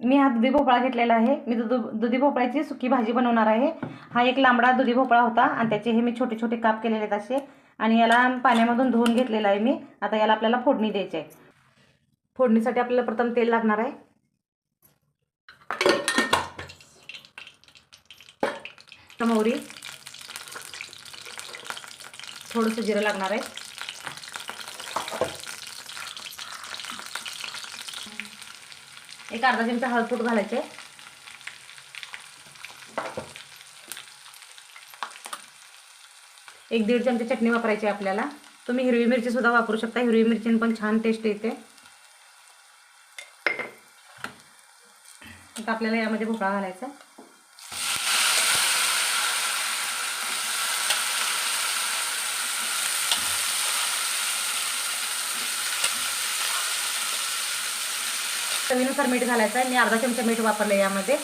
मी हा दुधी भोपळा घेतलेला आहे। मी दुधी भोपळ्याची सुकी भाजी बनवणार आहे। हा एक लांबडा दुधी भोपळा होता आणि त्याचे हे मी छोटे छोटे काप केलेले आहेत असे, आणि याला पाण्यामधून धुवून घेतलेला आहे मी। आता याला आपल्याला फोडणी द्यायची आहे। फोडणीसाठी आपल्याला प्रथम तेल लागणार आहे, मोहरी, थोडंसं जिरं लागणार आहे, एक अर्धा चमचा हळद घालायचे, एक 1.5 चमचे चटणी वापरायची आपल्याला। तुम्ही हिरवी मिरची सुद्धा वापरू शकता, हिरवी मिरचीने पण छान टेस्ट येते। आता आपल्याला यामध्ये भोपळा घालायचा, चवीनुसार मीठ घालायचं आहे। मी अर्धा चमचा मीठ वापरले यामध्ये।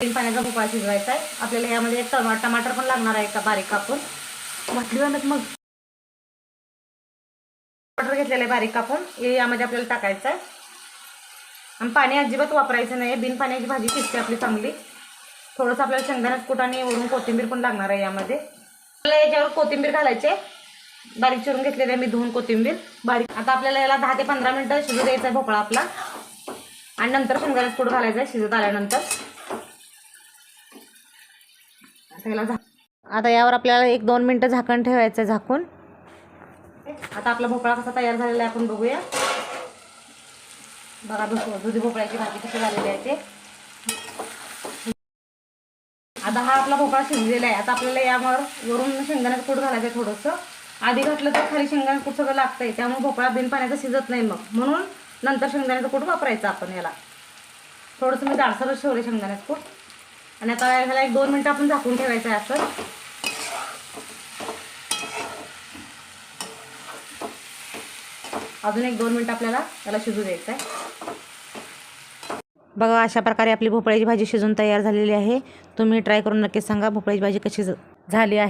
3 पाण्याचा भोपळा शिजवायचा आहे आपल्याला। यामध्ये एक टमाटर पण लागणार आहे का बारीक कापून, मग टमाटर घेतलेलं आहे बारीक कापून, हे यामध्ये आपल्याला टाकायचं आहे। आणि पाणी अजिबात वापरायचं नाही, बिन पाण्याची भाजी शिजते आपली चांगली। थोडंसं आपल्याला शेंगदाण्याचं कूट आणि वरून कोथिंबीर पण लागणार आहे यामध्ये। आपल्याला याच्यावर कोथिंबीर घालायचे, बारीक चिरून घेतलेली आहे मी धुवून कोथिंबीर बारीक। आता आपल्याला याला 10 ते 15 मिनिटं शिजू द्यायचा आहे भोपळा आपला, आणि नंतर शेंगदाण्याचं कूट घालायचं आहे शिजत आल्यानंतर। आता यावर आपल्याला 1-2 मिनिटं झाकण ठेवायचं आहे, झाकून। आता आपला भोपळा कसा तयार झालेला आहे आपण बघूया। बघा दुधी भोपळ्याची भाजी कशी झालेली आहे ते। आता हा आपला भोपळा शिजलेला आहे। आता आपल्याला यावर वरून शेंगदाण्याचं कूट घालायचं आहे थोडंसं। आधी घातलं तर खाली शेंगदाण्याचं कूट सगळं लागतंय, त्यामुळे भोपळा बिन पाण्याचा शिजत नाही मग, म्हणून नंतर शेंगदाण्याचं कूट वापरायचं आपण याला। थोडंसं मी जाडसरच ठेवले शेंगदाण्याचं कूट, आणि आता ह्याला 1-2 मिनिटं आपण झाकून ठेवायचं आहे असं। अजून 1-2 मिनिटं आपल्याला याला शिजू द्यायचं आहे। बघा अशा प्रकारे आपली भोपळ्याची भाजी शिजून तयार झालेली आहे। तुम्ही ट्राय करून नक्कीच सांगा भोपळ्याची भाजी कशी झाली आहे।